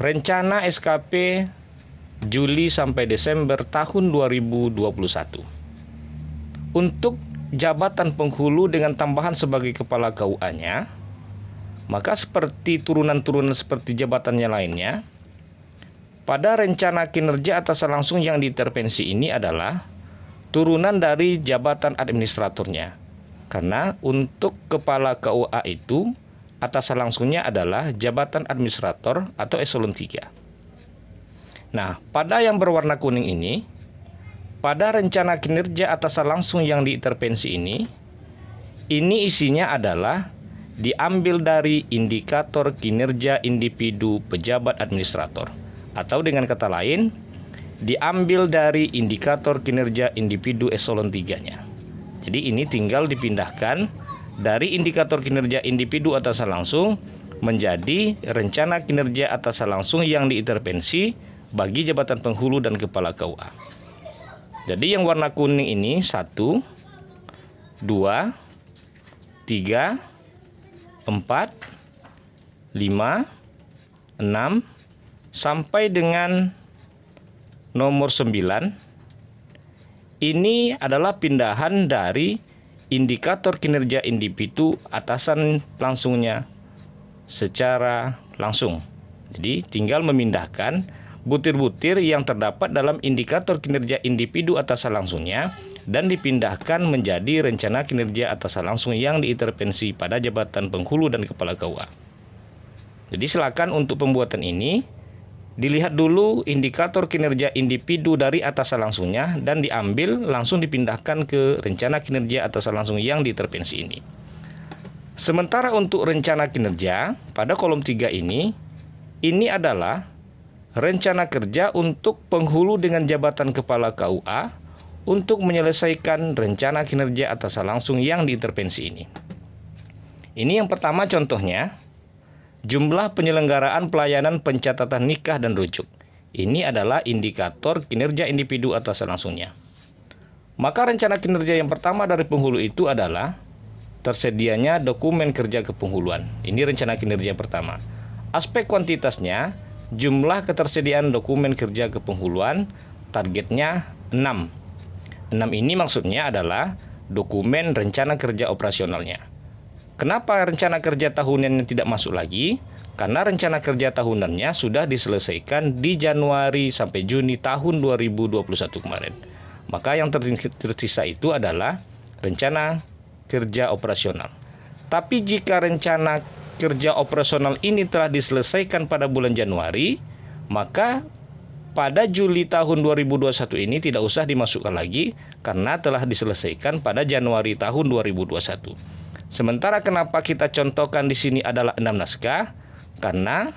rencana SKP Juli sampai Desember tahun 2021. Untuk jabatan penghulu dengan tambahan sebagai kepala KUA-nya, maka seperti turunan-turunan seperti jabatannya lainnya, pada rencana kinerja atasan langsung yang diintervensi ini adalah turunan dari jabatan administratornya. Karena untuk kepala KUA itu atasan langsungnya adalah jabatan administrator atau eselon 3. Nah, pada yang berwarna kuning ini, pada rencana kinerja atasan langsung yang diintervensi ini isinya adalah diambil dari indikator kinerja individu pejabat administrator. Atau dengan kata lain, diambil dari indikator kinerja individu eselon 3-nya. Jadi ini tinggal dipindahkan dari indikator kinerja individu atasan langsung menjadi rencana kinerja atasan langsung yang diintervensi bagi jabatan penghulu dan kepala KUA. Jadi yang warna kuning ini 1, 2, 3, 4, 5, 6, sampai dengan nomor 9. Ini adalah pindahan dari indikator kinerja individu atasan langsungnya secara langsung. Jadi tinggal memindahkan butir-butir yang terdapat dalam indikator kinerja individu atasan langsungnya dan dipindahkan menjadi rencana kinerja atasan langsung yang diintervensi pada jabatan penghulu dan kepala KUA. Jadi silakan untuk pembuatan ini dilihat dulu indikator kinerja individu dari atasan langsungnya dan diambil langsung dipindahkan ke rencana kinerja atasan langsung yang diintervensi ini. Sementara untuk rencana kinerja pada kolom 3 ini adalah rencana kerja untuk penghulu dengan jabatan kepala KUA untuk menyelesaikan rencana kinerja atasan langsung yang diintervensi ini. Ini yang pertama contohnya, jumlah penyelenggaraan pelayanan pencatatan nikah dan rujuk. Ini adalah indikator kinerja individu atasan langsungnya. Maka rencana kinerja yang pertama dari penghulu itu adalah tersedianya dokumen kerja kepenghuluan. Ini rencana kinerja pertama. Aspek kuantitasnya, jumlah ketersediaan dokumen kerja kepenghuluan targetnya 6. 6 ini maksudnya adalah dokumen rencana kerja operasionalnya. Kenapa rencana kerja tahunannya tidak masuk lagi? Karena rencana kerja tahunannya sudah diselesaikan di Januari sampai Juni tahun 2021 kemarin. Maka yang tersisa itu adalah rencana kerja operasional. Tapi jika rencana kerja operasional ini telah diselesaikan pada bulan Januari, maka pada Juli tahun 2021 ini tidak usah dimasukkan lagi karena telah diselesaikan pada Januari tahun 2021. Sementara kenapa kita contohkan di sini adalah 6 naskah? Karena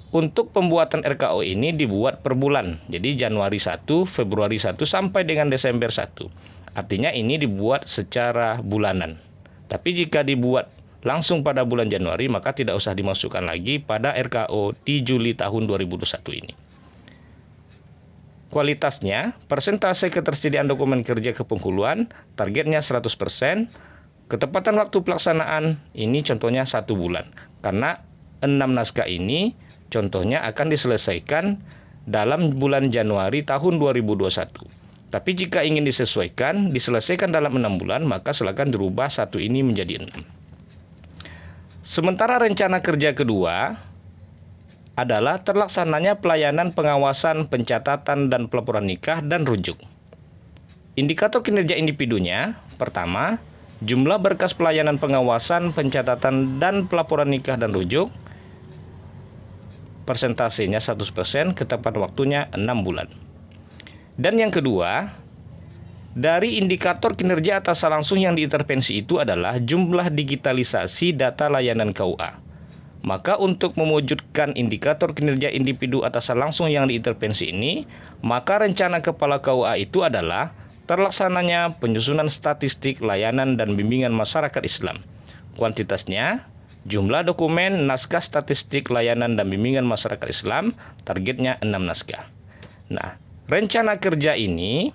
untuk pembuatan RKO ini dibuat per bulan. Jadi Januari 1, Februari 1 sampai dengan Desember 1. Artinya ini dibuat secara bulanan. Tapi jika dibuat langsung pada bulan Januari, maka tidak usah dimasukkan lagi pada RKO di Juli tahun 2021 ini. Kualitasnya, persentase ketersediaan dokumen kerja kepenghuluan, targetnya 100%. Ketepatan waktu pelaksanaan, ini contohnya 1 bulan. Karena 6 naskah ini, contohnya akan diselesaikan dalam bulan Januari tahun 2021. Tapi jika ingin diselesaikan dalam 6 bulan, maka silakan dirubah 1 ini menjadi 6. Sementara rencana kerja kedua adalah terlaksananya pelayanan pengawasan, pencatatan, dan pelaporan nikah dan rujuk. Indikator kinerja individunya, pertama, jumlah berkas pelayanan pengawasan, pencatatan, dan pelaporan nikah dan rujuk, persentasenya 100%, ketepatan waktunya 6 bulan. Dan yang kedua, dari indikator kinerja atasan langsung yang diintervensi itu adalah jumlah digitalisasi data layanan KUA. Maka untuk mewujudkan indikator kinerja individu atasan langsung yang diintervensi ini, maka rencana kepala KUA itu adalah terlaksananya penyusunan statistik layanan dan bimbingan masyarakat Islam. Kuantitasnya, jumlah dokumen naskah statistik layanan dan bimbingan masyarakat Islam, targetnya 6 naskah. Nah, rencana kerja ini,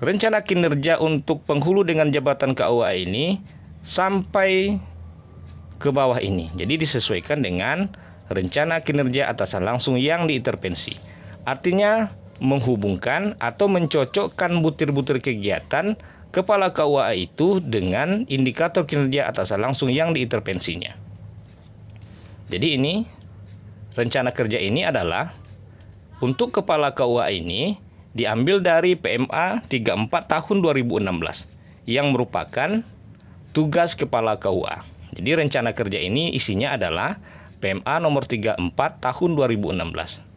rencana kinerja untuk penghulu dengan jabatan KUA ini sampai ke bawah ini. Jadi disesuaikan dengan rencana kinerja atasan langsung yang diintervensi. Artinya menghubungkan atau mencocokkan butir-butir kegiatan kepala KUA itu dengan indikator kinerja atasan langsung yang diintervensinya. Jadi ini rencana kerja ini adalah untuk kepala KUA ini diambil dari PMA 34 tahun 2016 yang merupakan tugas kepala KUA. Jadi rencana kerja ini isinya adalah PMA nomor 34 tahun 2016.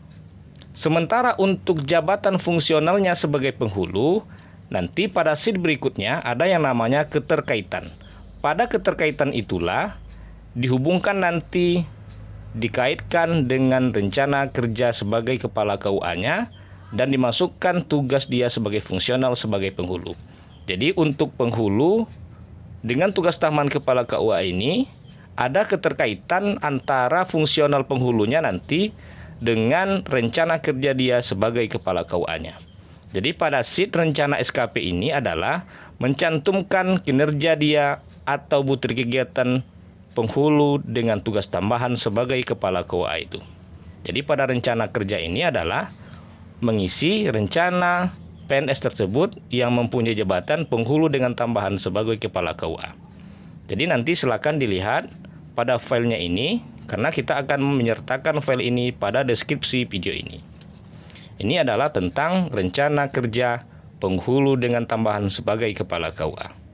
Sementara untuk jabatan fungsionalnya sebagai penghulu, nanti pada sheet berikutnya ada yang namanya keterkaitan. Pada keterkaitan itulah dihubungkan nanti dikaitkan dengan rencana kerja sebagai kepala KUA-nya dan dimasukkan tugas dia sebagai fungsional sebagai penghulu. Jadi untuk penghulu dengan tugas tambahan kepala KUA ini ada keterkaitan antara fungsional penghulunya nanti dengan rencana kerja dia sebagai kepala KUA-nya. Jadi pada sheet rencana SKP ini adalah mencantumkan kinerja dia atau butir kegiatan penghulu dengan tugas tambahan sebagai kepala KUA itu. Jadi pada rencana kerja ini adalah mengisi rencana PNS tersebut yang mempunyai jabatan penghulu dengan tambahan sebagai kepala KUA. Jadi nanti silakan dilihat pada filenya ini, karena kita akan menyertakan file ini pada deskripsi video ini. Ini adalah tentang rencana kerja penghulu dengan tambahan sebagai kepala KUA.